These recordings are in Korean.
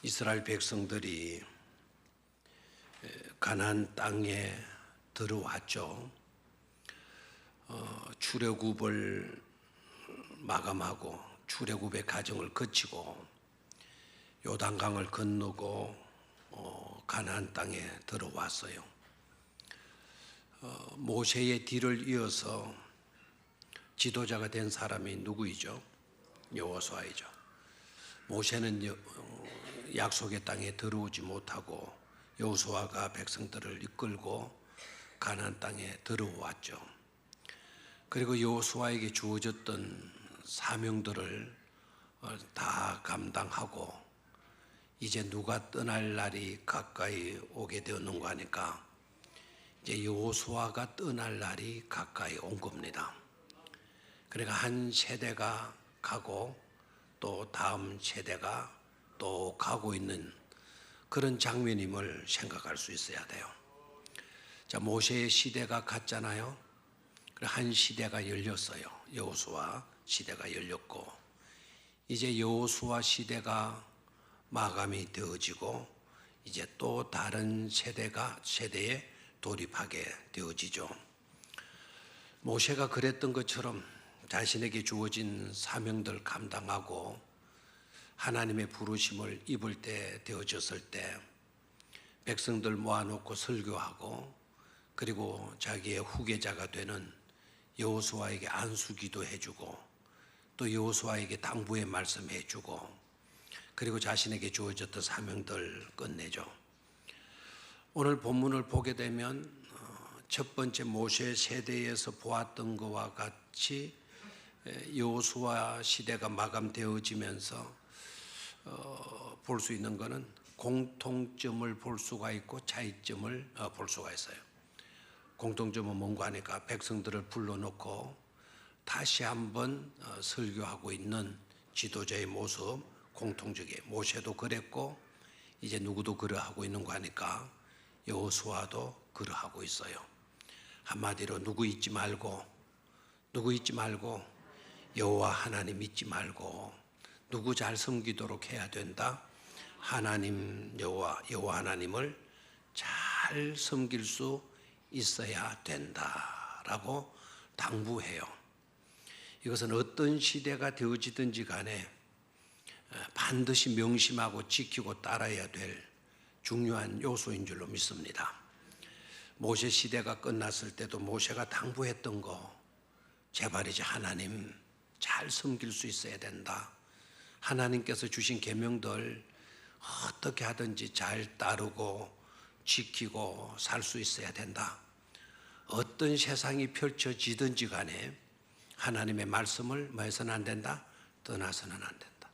이스라엘 백성들이 가나안 땅에 들어왔죠. 출애굽을 마감하고 출애굽의 과정을 거치고 요단강을 건너고 가나안 땅에 들어왔어요. 모세의 뒤를 이어서 지도자가 된 사람이 누구이죠? 여호수아이죠. 모세는 약속의 땅에 들어오지 못하고 여호수아가 백성들을 이끌고 가나안 땅에 들어왔죠. 그리고 여호수아에게 주어졌던 사명들을 다 감당하고 이제 누가 떠날 날이 가까이 오게 되었는가 하니까 이제 여호수아가 떠날 날이 가까이 온 겁니다. 그러니까 한 세대가 가고 또 다음 세대가 또 가고 있는 그런 장면임을 생각할 수 있어야 돼요. 자, 모세의 시대가 갔잖아요. 한 시대가 열렸어요. 여호수아 시대가 열렸고 이제 여호수아 시대가 마감이 되어지고 이제 또 다른 세대에 돌입하게 되어지죠. 모세가 그랬던 것처럼 자신에게 주어진 사명들 감당하고 하나님의 부르심을 입을 때 되어졌을 때 백성들 모아놓고 설교하고 그리고 자기의 후계자가 되는 여호수아에게 안수기도 해주고 또 여호수아에게 당부의 말씀 해주고 그리고 자신에게 주어졌던 사명들 끝내죠. 오늘 본문을 보게 되면 첫 번째 모세 세대에서 보았던 것과 같이 여호수아 시대가 마감되어지면서 볼 수 있는 것은 공통점을 볼 수가 있고 차이점을 볼 수가 있어요. 공통점은 뭔가 하니까 백성들을 불러놓고 다시 한번 설교하고 있는 지도자의 모습 공통적이에요. 모세도 그랬고 이제 누구도 그러하고 있는 거 하니까 여호수아도 그러하고 있어요. 한마디로 누구 잊지 말고 여호와 하나님 잊지 말고 누구 잘 섬기도록 해야 된다. 하나님 여호와 하나님을 잘 섬길 수 있어야 된다라고 당부해요. 이것은 어떤 시대가 되어지든지 간에 반드시 명심하고 지키고 따라야 될 중요한 요소인 줄로 믿습니다. 모세 시대가 끝났을 때도 모세가 당부했던 거 제발 이제 하나님 잘 섬길 수 있어야 된다. 하나님께서 주신 계명들 어떻게 하든지 잘 따르고 지키고 살 수 있어야 된다. 어떤 세상이 펼쳐지든지 간에 하나님의 말씀을 뭐 해서는 안 된다? 떠나서는 안 된다.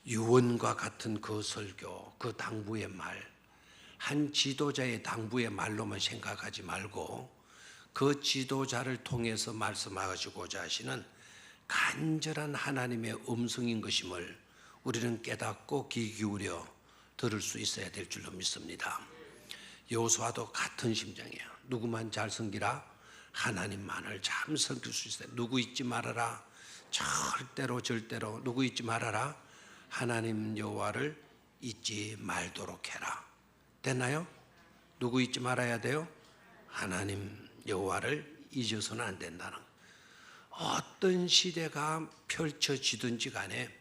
유언과 같은 그 설교, 그 당부의 말, 한 지도자의 당부의 말로만 생각하지 말고 그 지도자를 통해서 말씀하시고자 하시는 간절한 하나님의 음성인 것임을 우리는 깨닫고 귀 기울여 들을 수 있어야 될 줄로 믿습니다. 여호수아도 같은 심정이에요. 누구만 잘 섬기라? 하나님만을 잘 섬길 수 있어요. 누구 잊지 말아라. 절대로 누구 잊지 말아라. 하나님 여호와를 잊지 말도록 해라. 됐나요? 누구 잊지 말아야 돼요? 하나님 여호와를 잊어서는 안 된다는 거예요. 어떤 시대가 펼쳐지든지 간에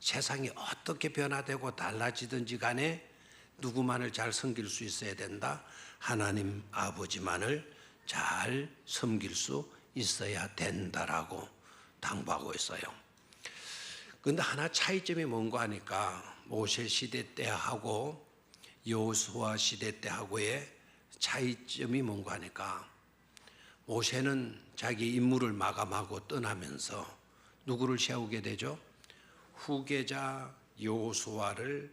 세상이 어떻게 변화되고 달라지든지 간에 누구만을 잘 섬길 수 있어야 된다. 하나님 아버지만을 잘 섬길 수 있어야 된다라고 당부하고 있어요. 그런데 하나 차이점이 뭔가 하니까 모세 시대 때하고 여호수아 시대 때하고의 차이점이 뭔가 하니까 모세는 자기 임무를 마감하고 떠나면서 누구를 세우게 되죠? 후계자 여호수아를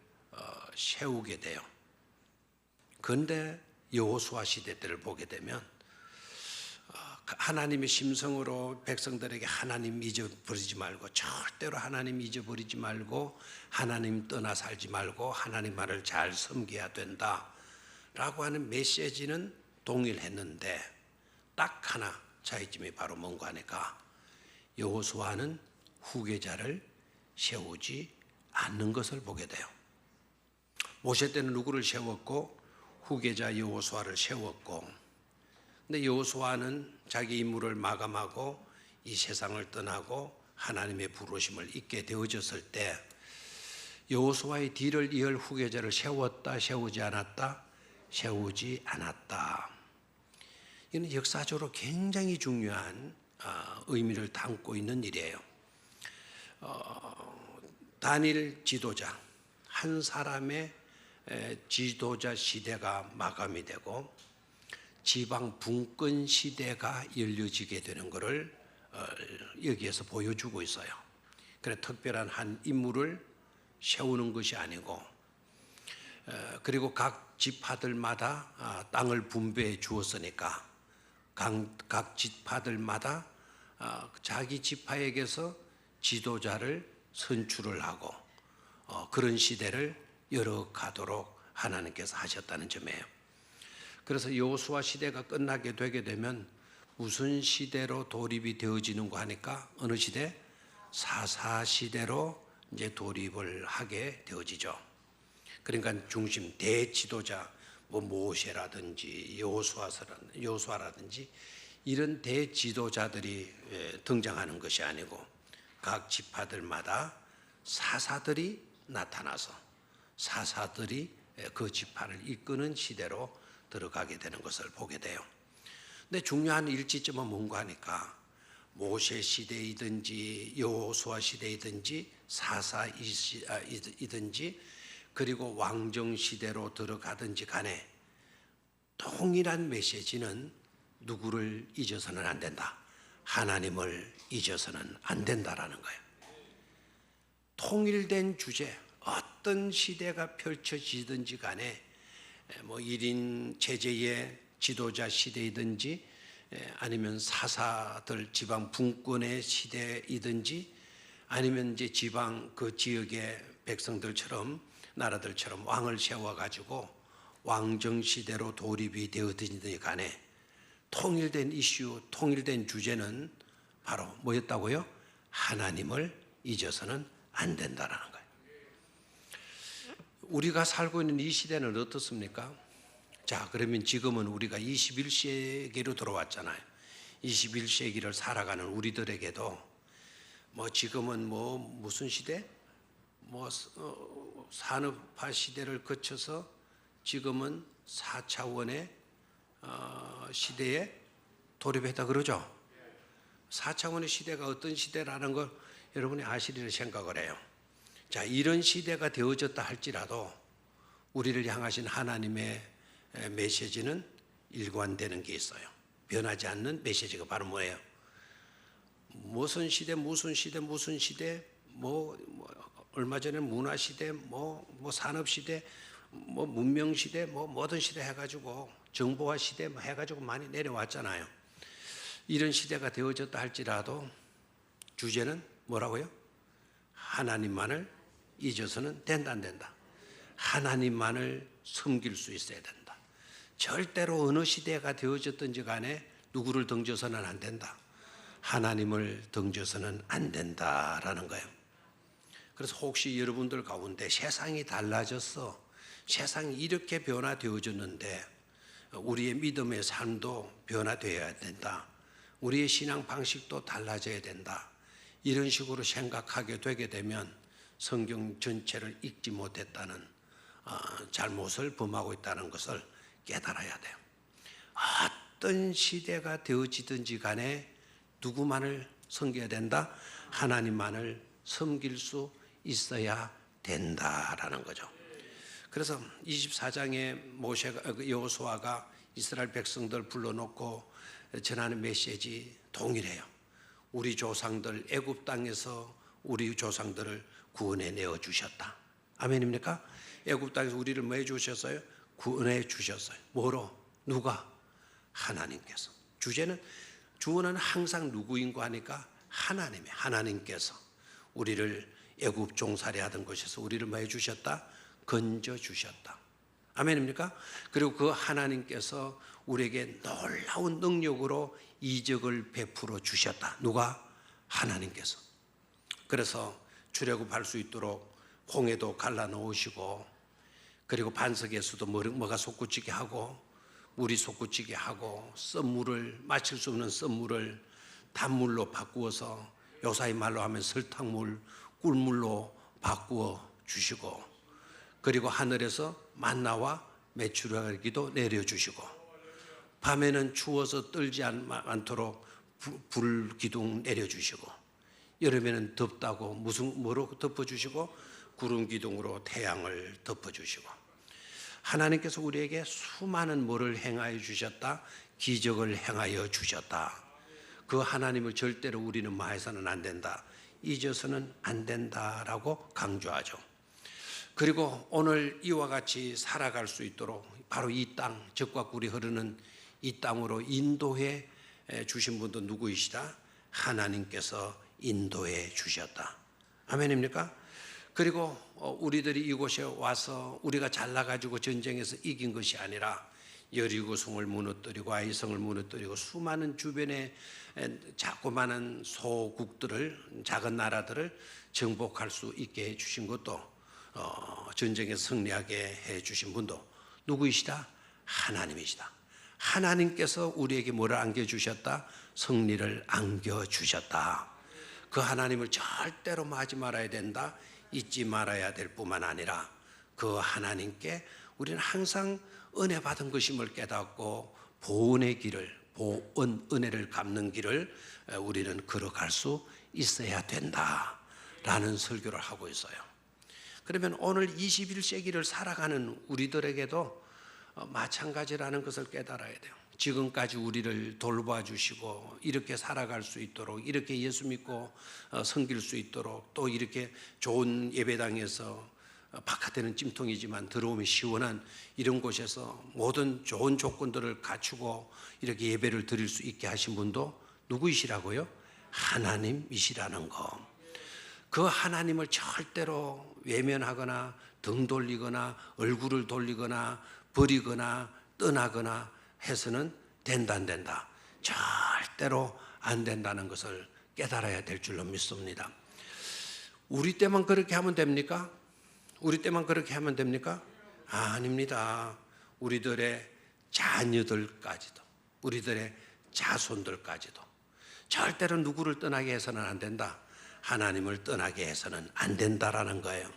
세우게 돼요. 그런데 여호수아 시대 때를 보게 되면 하나님의 심성으로 백성들에게 하나님 잊어버리지 말고 절대로 하나님 잊어버리지 말고 하나님 떠나 살지 말고 하나님 말을 잘 섬겨야 된다라고 하는 메시지는 동일했는데 딱 하나 차이점이 바로 뭔가 하니까 여호수아는 후계자를 세우지 않는 것을 보게 돼요. 모세 때는 누구를 세웠고 후계자 여호수아를 세웠고, 근데 여호수아는 자기 임무를 마감하고 이 세상을 떠나고 하나님의 부르심을 잊게 되어졌을 때 여호수아의 뒤를 이을 후계자를 세웠다, 세우지 않았다? 세우지 않았다. 이는 역사적으로 굉장히 중요한 의미를 담고 있는 일이에요. 단일 지도자, 한 사람의 지도자 시대가 마감이 되고 지방 분권 시대가 열려지게 되는 것을 여기에서 보여주고 있어요. 그래 특별한 한 인물을 세우는 것이 아니고, 그리고 각 지파들마다 땅을 분배해 주었으니까 각 지파들마다 자기 지파에게서 지도자를 선출을 하고 그런 시대를 열어가도록 하나님께서 하셨다는 점이에요. 그래서 여호수아 시대가 끝나게 되게 되면 무슨 시대로 돌입이 되어지는가 하니까 어느 시대? 사사 시대로 이제 돌입을 하게 되어지죠. 그러니까 중심 대지도자 모세라든지 여호수아라든지 이런 대지도자들이 등장하는 것이 아니고 각 지파들마다 사사들이 나타나서 사사들이 그 지파를 이끄는 시대로 들어가게 되는 것을 보게 돼요. 근데 중요한 일치점은 뭔가 하니까 모세 시대이든지 여호수아 시대이든지 사사이든지 그리고 왕정 시대로 들어가든지 간에 동일한 메시지는 누구를 잊어서는 안 된다. 하나님을 잊어서는 안 된다라는 거예요. 통일된 주제, 어떤 시대가 펼쳐지든지 간에 1인 체제의 지도자 시대이든지 아니면 사사들 지방 분권의 시대이든지 아니면 이제 지방 그 지역의 백성들처럼 나라들처럼 왕을 세워가지고 왕정 시대로 돌입이 되어든지 간에 통일된 이슈, 통일된 주제는 바로 뭐였다고요? 하나님을 잊어서는 안 된다라는 거예요. 우리가 살고 있는 이 시대는 어떻습니까? 자, 그러면 지금은 우리가 21세기로 들어왔잖아요. 21세기를 살아가는 우리들에게도 지금은 무슨 시대? 산업화 시대를 거쳐서 지금은 4차원의 시대에 돌입했다 그러죠. 4차원의 시대가 어떤 시대라는 걸 여러분이 아시리라 생각을 해요. 자, 이런 시대가 되어졌다 할지라도 우리를 향하신 하나님의 메시지는 일관되는 게 있어요. 변하지 않는 메시지가 바로 뭐예요? 무슨 시대, 얼마 전에 문화 시대, 산업 시대, 문명 시대, 모든 시대 해가지고 정보화 시대 해가지고 많이 내려왔잖아요. 이런 시대가 되어졌다 할지라도 주제는 뭐라고요? 하나님만을 잊어서는 된다 안 된다. 하나님만을 섬길 수 있어야 된다. 절대로 어느 시대가 되어졌든지 간에 누구를 등져서는 안 된다. 하나님을 등져서는 안 된다라는 거예요. 그래서 혹시 여러분들 가운데 세상이 달라졌어, 세상이 이렇게 변화되어졌는데 우리의 믿음의 삶도 변화되어야 된다, 우리의 신앙 방식도 달라져야 된다, 이런 식으로 생각하게 되게 되면 성경 전체를 읽지 못했다는 잘못을 범하고 있다는 것을 깨달아야 돼요. 어떤 시대가 되어지든지 간에 누구만을 섬겨야 된다? 하나님만을 섬길 수 있어야 된다라는 거죠. 그래서 24장에 여호수아가 이스라엘 백성들 불러놓고 전하는 메시지 동일해요. 우리 조상들 애굽 땅에서 우리 조상들을 구원해 내어 주셨다. 아멘입니까? 애굽 땅에서 우리를 뭐 해 주셨어요? 구원해 주셨어요. 뭐로? 누가? 하나님께서. 주어는 항상 누구인고 하니까 하나님께서 우리를 애굽 종살이 하던 곳에서 우리를 뭐 해 주셨다? 건져 주셨다. 아멘입니까? 그리고 그 하나님께서 우리에게 놀라운 능력으로 이적을 베풀어 주셨다. 누가? 하나님께서. 그래서 출애굽할 수 있도록 홍해도 갈라 놓으시고 그리고 반석에서도 뭐가 솟구치게 하고 물이 솟구치게 하고 썸물을 마실 수 없는 썸물을 단물로 바꾸어서 요사이 말로 하면 설탕물, 꿀물로 바꾸어 주시고, 그리고 하늘에서 만나와 메추라기도 내려주시고, 밤에는 추워서 떨지 않도록 불 기둥 내려주시고, 여름에는 덥다고 뭐로 덮어주시고 구름 기둥으로 태양을 덮어주시고, 하나님께서 우리에게 수많은 뭐를 행하여 주셨다, 기적을 행하여 주셨다. 그 하나님을 절대로 우리는 마해서는 안 된다, 잊어서는 안 된다라고 강조하죠. 그리고 오늘 이와 같이 살아갈 수 있도록 바로 이 땅, 젖과 꿀이 흐르는 이 땅으로 인도해 주신 분도 누구이시다? 하나님께서 인도해 주셨다. 아멘입니까? 그리고 우리들이 이곳에 와서 우리가 잘나가지고 전쟁에서 이긴 것이 아니라 여리고성을 무너뜨리고 아이성을 무너뜨리고 수많은 주변의 자그마한 소국들을, 작은 나라들을 정복할 수 있게 해주신 것도, 전쟁에서 승리하게 해주신 분도 누구이시다? 하나님이시다. 하나님께서 우리에게 뭐를 안겨주셨다? 승리를 안겨주셨다. 그 하나님을 절대로 마지 말아야 된다, 잊지 말아야 될 뿐만 아니라 그 하나님께 우리는 항상 은혜 받은 것임을 깨닫고 보은의 길을, 은혜를 갚는 길을 우리는 걸어갈 수 있어야 된다라는 설교를 하고 있어요. 그러면 오늘 21세기를 살아가는 우리들에게도 마찬가지라는 것을 깨달아야 돼요. 지금까지 우리를 돌봐주시고 이렇게 살아갈 수 있도록, 이렇게 예수 믿고 섬길 수 있도록, 또 이렇게 좋은 예배당에서 바깥에는 찜통이지만 들어오면 시원한 이런 곳에서 모든 좋은 조건들을 갖추고 이렇게 예배를 드릴 수 있게 하신 분도 누구이시라고요? 하나님이시라는 거. 그 하나님을 절대로 외면하거나 등 돌리거나 얼굴을 돌리거나 버리거나 떠나거나 해서는 된다, 안 된다. 절대로 안 된다는 것을 깨달아야 될 줄로 믿습니다. 우리 때만 그렇게 하면 됩니까? 우리 때만 그렇게 하면 됩니까? 아닙니다. 우리들의 자녀들까지도, 우리들의 자손들까지도 절대로 누구를 떠나게 해서는 안 된다, 하나님을 떠나게 해서는 안 된다라는 거예요.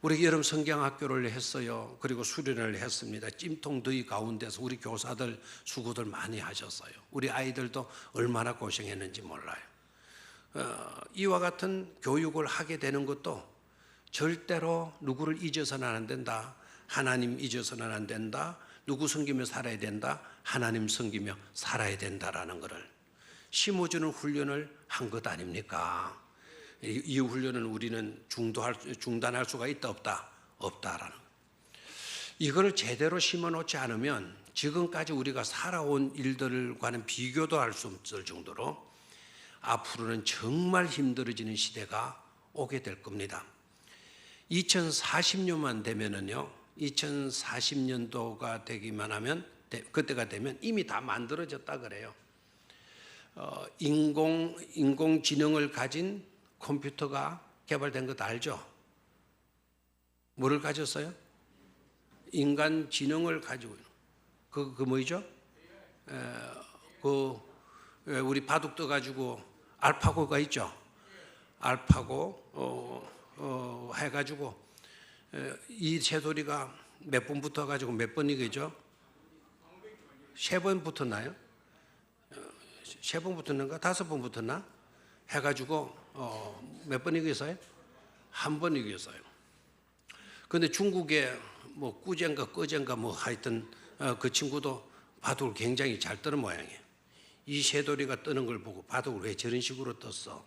우리 여름 성경학교를 했어요. 그리고 수련을 했습니다. 찜통 더위 가운데서 우리 교사들 수고들 많이 하셨어요. 우리 아이들도 얼마나 고생했는지 몰라요. 이와 같은 교육을 하게 되는 것도 절대로 누구를 잊어서는 안 된다, 하나님 잊어서는 안 된다, 누구 섬기며 살아야 된다, 하나님 섬기며 살아야 된다라는 것을 심어주는 훈련을 한 것 아닙니까? 이 훈련은 우리는 중단할 수가 있다, 없다? 없다라는, 이걸 제대로 심어놓지 않으면 지금까지 우리가 살아온 일들과는 비교도 할 수 없을 정도로 앞으로는 정말 힘들어지는 시대가 오게 될 겁니다. 2040년만 되면은요, 2040년도가 되기만 하면, 그때가 되면 이미 다 만들어졌다 그래요. 인공지능을 가진 컴퓨터가 개발된 것 알죠? 뭐를 가졌어요? 인간 지능을 가지고 있는 그 뭐죠? 우리 바둑 떠 가지고 알파고가 있죠. 알파고 해가지고 이 새소리가 몇 번 붙어 가지고 몇 번 이기죠? 3번 붙었나요? 3번 붙었는가? 5번 붙었나? 해가지고 몇 번 이겼어요? 1번 이겼어요. 근데 중국에 뭐 꾸젠가 꺼젠가 뭐 하여튼 그 친구도 바둑을 굉장히 잘 뜨는 모양이에요. 이 새돌이가 뜨는 걸 보고 바둑을 왜 저런 식으로 떴어?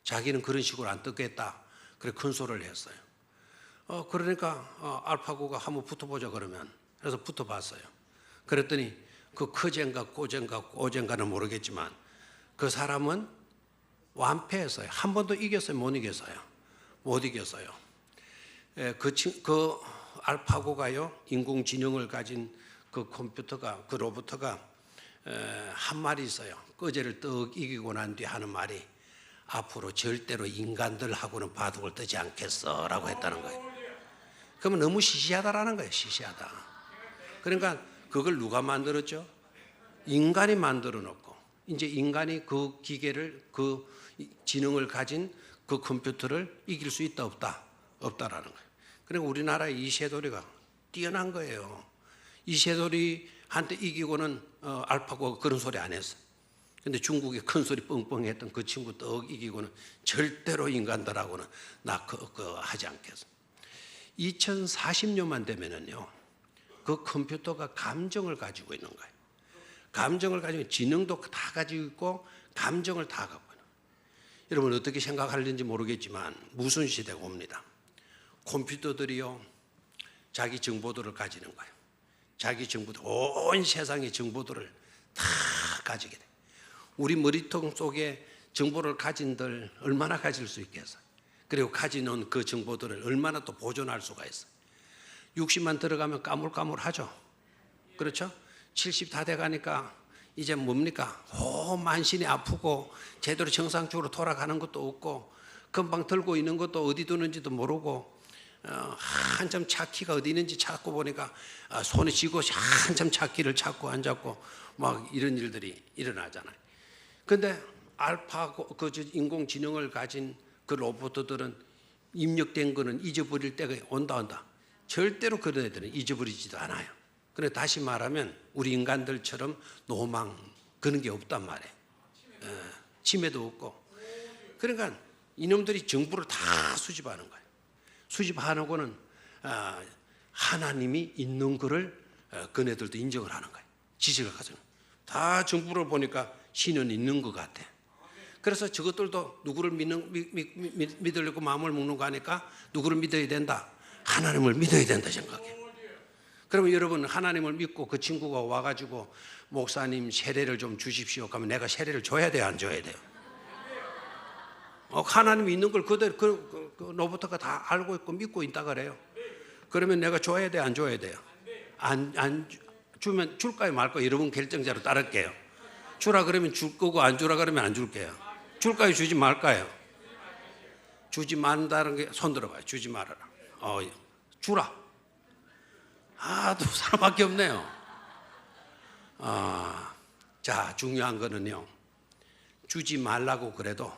자기는 그런 식으로 안 떴겠다. 그래 큰 소리를 했어요. 그러니까 알파고가 한번 붙어보자 그러면, 그래서 붙어봤어요. 그랬더니 그 커젠가 꼬젠가는 모르겠지만 그 사람은 완패했어요. 한 번도 이겼어요? 못 이겼어요? 못 이겼어요. 그 알파고가요, 인공지능을 가진 그 컴퓨터가, 그 로봇가 한 말이 있어요. 거제를 떡 이기고 난 뒤에 하는 말이, 앞으로 절대로 인간들하고는 바둑을 뜨지 않겠어 라고 했다는 거예요. 그러면 너무 시시하다라는 거예요. 시시하다. 그러니까 그걸 누가 만들었죠? 인간이 만들어 놓고 이제 인간이 그 기계를, 그 지능을 가진 그 컴퓨터를 이길 수 있다 없다? 없다라는 거예요. 그러니까 우리나라의 이세돌이가 뛰어난 거예요. 이세돌이한테 이기고는 알파고가 그런 소리 안 했어. 근데 중국에 큰 소리 뻥뻥 했던 그 친구 떡 이기고는 절대로 인간들하고는 나 하지 않겠어. 2040년만 되면은요, 그 컴퓨터가 감정을 가지고 있는 거예요. 감정을 가지고 지능도 다 가지고 있고 감정을 다 갖고 있는 거예요. 여러분 어떻게 생각하는지 모르겠지만 무슨 시대가 옵니다. 컴퓨터들이요, 자기 정보들을 가지는 거예요. 자기 정보들, 온 세상의 정보들을 다 가지게 돼요. 우리 머리통 속에 정보를 가진들 얼마나 가질 수 있겠어요? 그리고 가지는 그 정보들을 얼마나 또 보존할 수가 있어요? 60만 들어가면 까물까물하죠. 그렇죠? 70 다 돼가니까 이제 뭡니까? 만신이 아프고 제대로 정상적으로 돌아가는 것도 없고 금방 들고 있는 것도 어디 두는지도 모르고 한참 차키가 어디 있는지 찾고 보니까 손에 쥐고 한참 차키를 찾고 안 잡고 막 이런 일들이 일어나잖아요. 근데 알파고 그 인공지능을 가진 그 로봇들은 입력된 거는 잊어버릴 때가 온다. 절대로 그런 애들은 잊어버리지도 않아요. 그래 다시 말하면 우리 인간들처럼 노망 그런 게 없단 말이에요. 치매도 없고. 그러니까 이놈들이 정보를 다 수집하는 거예요. 수집하고는 하나님이 있는 거를 그네들도 인정을 하는 거예요. 지식을 가지고 다 정보를 보니까 신은 있는 것 같아. 그래서 저것들도 누구를 믿으려고 마음을 먹는 거 하니까 누구를 믿어야 된다? 하나님을 믿어야 된다 생각해. 그러면 여러분 하나님을 믿고 그 친구가 와가지고 목사님 세례를 좀 주십시오. 그러면 내가 세례를 줘야 돼요, 안 줘야 돼요? 하나님이 있는 걸 그대로 그 로봇가 다 알고 있고 믿고 있다 그래요. 그러면 내가 줘야 돼요, 안 줘야 돼요? 안 주면 줄까요, 말까요? 여러분 결정자로 따를게요. 주라 그러면 줄 거고 안 주라 그러면 안 줄게요. 줄까요, 주지 말까요? 주지 말다는 게 손 들어봐요. 주지 말아라. 주라. 두 사람밖에 없네요. 자, 중요한 거는요, 주지 말라고 그래도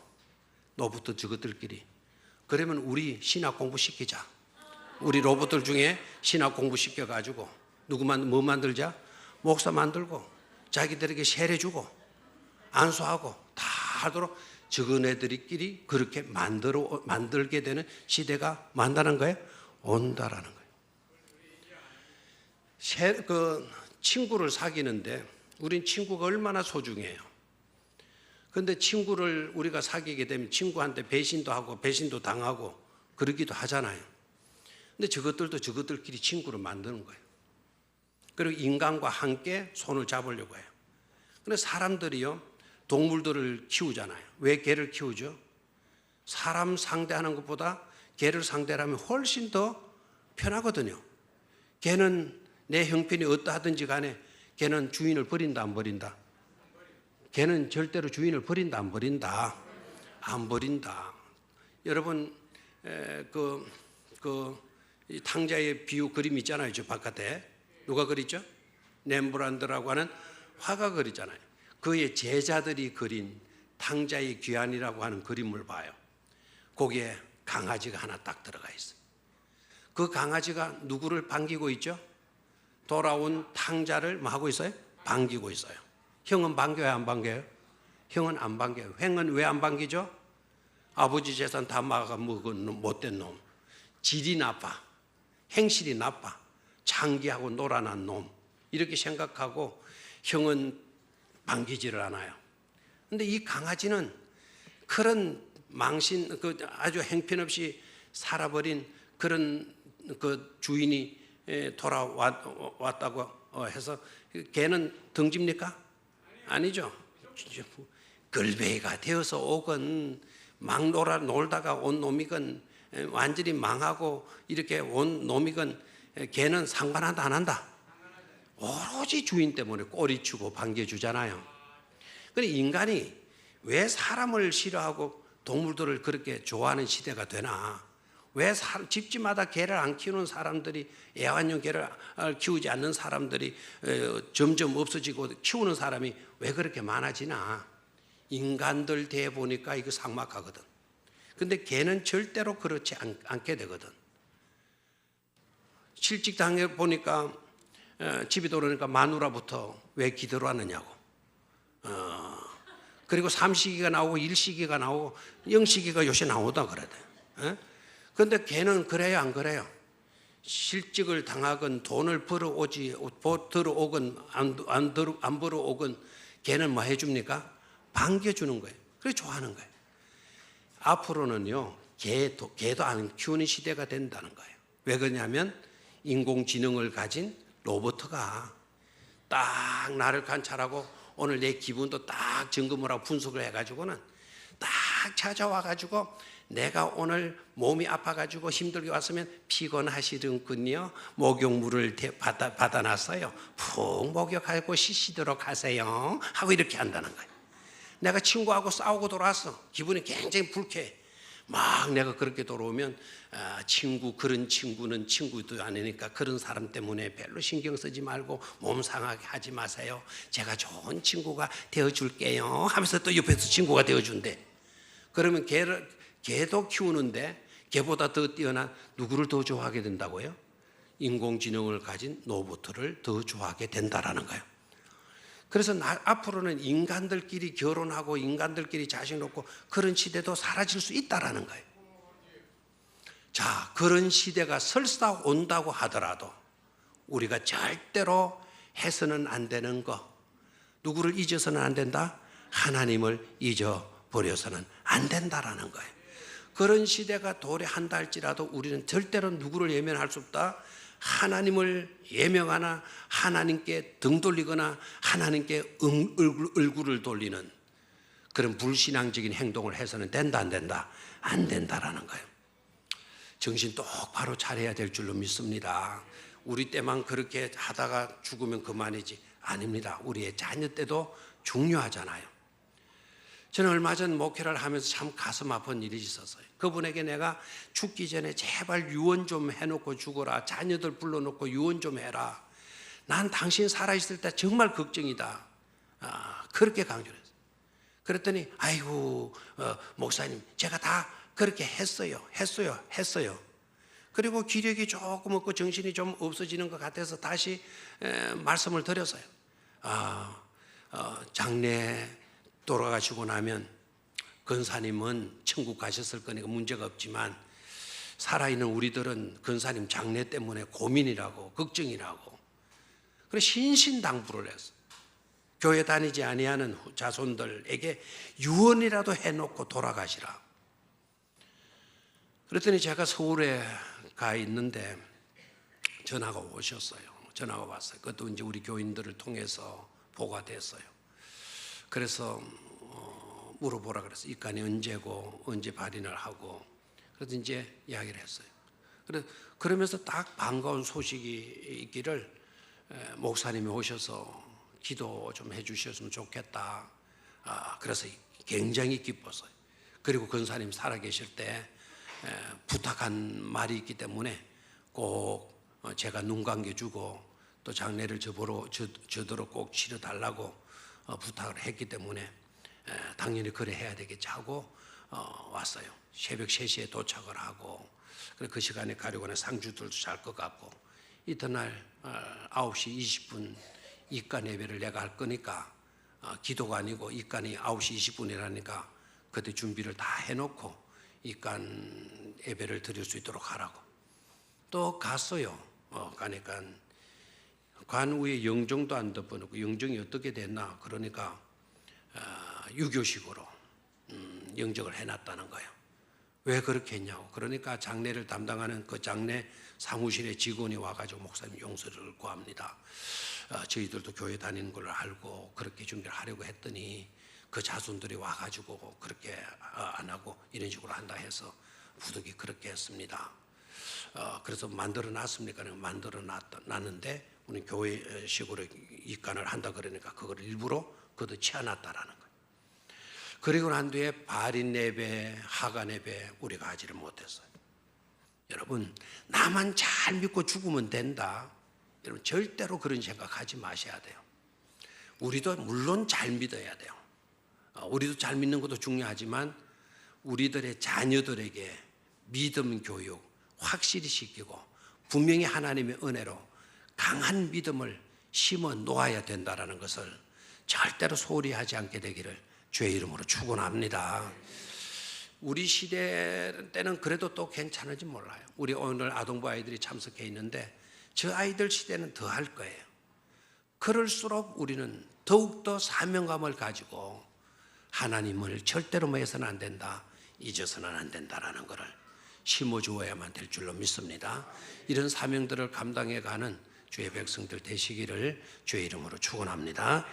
너부터 저것들끼리 그러면 우리 신학 공부 시키자. 우리 로봇들 중에 신학 공부 시켜가지고 뭐 만들자? 목사 만들고 자기들에게 세례 주고 안수하고 다 하도록 저거네들끼리 그렇게 만들게 되는 시대가 만다는 거예요? 온다라는 거예요. 그 친구를 사귀는데 우린 친구가 얼마나 소중해요. 근데 친구를 우리가 사귀게 되면 친구한테 배신도 하고 배신도 당하고 그러기도 하잖아요. 근데 저것들도 저것들끼리 친구를 만드는 거예요. 그리고 인간과 함께 손을 잡으려고 해요. 근데 사람들이요, 동물들을 키우잖아요. 왜 개를 키우죠? 사람 상대하는 것보다 개를 상대하면 훨씬 더 편하거든요. 개는 내 형편이 어떠하든지 간에 개는 주인을 버린다, 안 버린다? 개는 절대로 주인을 버린다, 안 버린다? 안 버린다. 여러분, 이 탕자의 비유 그림 있잖아요. 저 바깥에. 누가 그렸죠? 렘브란트라고 하는 화가 그리잖아요. 그의 제자들이 그린 탕자의 귀환이라고 하는 그림을 봐요. 거기에 강아지가 하나 딱 들어가 있어요. 그 강아지가 누구를 반기고 있죠? 돌아온 탕자를 뭐 하고 있어요? 반기고 있어요. 형은 반겨요, 안 반겨요? 형은 안 반겨요. 형은 왜 안 반기죠? 아버지 재산 다 막아먹은 못된 놈. 질이 나빠. 행실이 나빠. 장기하고 놀아난 놈. 이렇게 생각하고 형은 반기지를 않아요. 근데 이 강아지는 그런 망신, 아주 행편없이 살아버린 그런 그 주인이 돌아왔다고 해서 걔는 덩집니까? 아니죠. 걸베이가 되어서 오건 막 놀다가 온 놈이건 완전히 망하고 이렇게 온 놈이건 걔는 상관한다 안 한다? 오로지 주인 때문에 꼬리치고 반겨주잖아요. 그런데 인간이 왜 사람을 싫어하고 동물들을 그렇게 좋아하는 시대가 되나? 왜 집집마다 개를 안 키우는 사람들이, 애완용 개를 키우지 않는 사람들이 점점 없어지고 키우는 사람이 왜 그렇게 많아지나? 인간들 대 보니까 이거 삭막하거든. 근데 개는 절대로 그렇지 않게 되거든. 실직당해 보니까 집에 들어오니까 마누라부터 왜 기도를 하느냐고. 그리고 삼시기가 나오고 일시기가 나오고 영시기가 요새 나오다 그래야 돼. 그런데 걔는 그래요, 안 그래요? 실직을 당하건 돈을 들어오건 안 벌어오건 걔는 뭐 해줍니까? 반겨주는 거예요. 그래 좋아하는 거예요. 앞으로는요, 개도 안 키우는 시대가 된다는 거예요. 왜 그러냐면 인공지능을 가진 로봇가 딱 나를 관찰하고 오늘 내 기분도 딱 점검을 하고 분석을 해가지고는 딱 찾아와가지고 내가 오늘 몸이 아파가지고 힘들게 왔으면 피곤하시는군요. 목욕물을 받아놨어요. 푹 목욕하고 씻시도록 하세요. 하고 이렇게 한다는 거예요. 내가 친구하고 싸우고 돌아왔어. 기분이 굉장히 불쾌해. 막 내가 그렇게 돌아오면 그런 친구는 친구도 아니니까 그런 사람 때문에 별로 신경 쓰지 말고 몸 상하게 하지 마세요. 제가 좋은 친구가 되어줄게요 하면서 또 옆에서 친구가 되어준대. 그러면 개도 키우는데 개보다 더 뛰어난 누구를 더 좋아하게 된다고요? 인공지능을 가진 로봇을 더 좋아하게 된다라는 거예요. 그래서 앞으로는 인간들끼리 결혼하고 인간들끼리 자식 놓고 그런 시대도 사라질 수 있다라는 거예요. 자, 그런 시대가 설사 온다고 하더라도 우리가 절대로 해서는 안 되는 거, 누구를 잊어서는 안 된다? 하나님을 잊어버려서는 안 된다라는 거예요. 그런 시대가 도래한다 할지라도 우리는 절대로 누구를 예면할 수 없다. 하나님을 예명하나 하나님께 등 돌리거나 하나님께 얼굴을 돌리는 그런 불신앙적인 행동을 해서는 된다, 안 된다? 안 된다라는 거예요. 정신 똑바로 차려야 될 줄로 믿습니다. 우리 때만 그렇게 하다가 죽으면 그만이지. 아닙니다. 우리의 자녀 때도 중요하잖아요. 저는 얼마 전 목회를 하면서 참 가슴 아픈 일이 있었어요. 그분에게 내가 죽기 전에 제발 유언 좀 해놓고 죽어라. 자녀들 불러놓고 유언 좀 해라. 난 당신 살아있을 때 정말 걱정이다. 그렇게 강조를 했어요. 그랬더니 아이고 목사님 제가 다 그렇게 했어요. 그리고 기력이 조금 없고 정신이 좀 없어지는 것 같아서 다시 말씀을 드렸어요. 장래 돌아가시고 나면 근사님은 천국 가셨을 거니까 문제가 없지만 살아있는 우리들은 근사님 장래 때문에 고민이라고 걱정이라고 그래서 신신당부를 했어. 교회 다니지 아니하는 자손들에게 유언이라도 해놓고 돌아가시라. 그랬더니 제가 서울에 가 있는데 전화가 오셨어요. 전화가 왔어요. 그것도 이제 우리 교인들을 통해서 보고가 됐어요. 그래서 물어보라 그랬어요. 입간이 언제고 언제 발인을 하고 그래서 이제 이야기를 했어요. 그러면서 딱 반가운 소식이 있기를 목사님이 오셔서 기도 좀 해주셨으면 좋겠다. 그래서 굉장히 기뻤어요. 그리고 근사님 살아계실 때 부탁한 말이 있기 때문에 꼭 제가 눈 감겨주고 또 장례를 저더러 꼭 치러달라고 부탁을 했기 때문에 당연히 그래 해야 되겠지 하고 왔어요. 새벽 3시에 도착을 하고 그 시간에 가려고 하는 상주들도 잘 것 같고 이튿날 9시 20분 입간 예배를 내가 할 거니까 기도가 아니고 입간이 9시 20분이라니까 그때 준비를 다 해놓고 입간 예배를 드릴 수 있도록 하라고 또 갔어요. 가니까 관 위에 영정도 안 덮어놓고 영정이 어떻게 됐나 그러니까 유교식으로 영정을 해놨다는 거예요. 왜 그렇게 했냐고. 그러니까 장례를 담당하는 그 장례 사무실의 직원이 와가지고 목사님 용서를 구합니다. 저희들도 교회 다니는 걸 알고 그렇게 준비를 하려고 했더니 그 자손들이 와가지고 그렇게 안 하고 이런 식으로 한다 해서 부득이 그렇게 했습니다. 그래서 만들어 놨습니까? 만들어 놨는데 우리 교회식으로 입간을 한다 그러니까 그걸 일부러 그것도 치워놨다라는 거예요. 그리고 난 뒤에 발인 예배, 하간 예배 우리가 하지를 못했어요. 여러분, 나만 잘 믿고 죽으면 된다. 여러분, 절대로 그런 생각하지 마셔야 돼요. 우리도 물론 잘 믿어야 돼요. 우리도 잘 믿는 것도 중요하지만 우리들의 자녀들에게 믿음 교육 확실히 시키고 분명히 하나님의 은혜로 강한 믿음을 심어 놓아야 된다는 것을 절대로 소홀히 하지 않게 되기를 주의 이름으로 축원합니다. 우리 시대 때는 그래도 또 괜찮은지 몰라요. 우리 오늘 아동부 아이들이 참석해 있는데 저 아이들 시대는 더 할 거예요. 그럴수록 우리는 더욱더 사명감을 가지고 하나님을 절대로 해서는 안 된다, 잊어서는 안 된다라는 것을 심어주어야만 될 줄로 믿습니다. 이런 사명들을 감당해가는 주의 백성들 되시기를 주의 이름으로 축원합니다.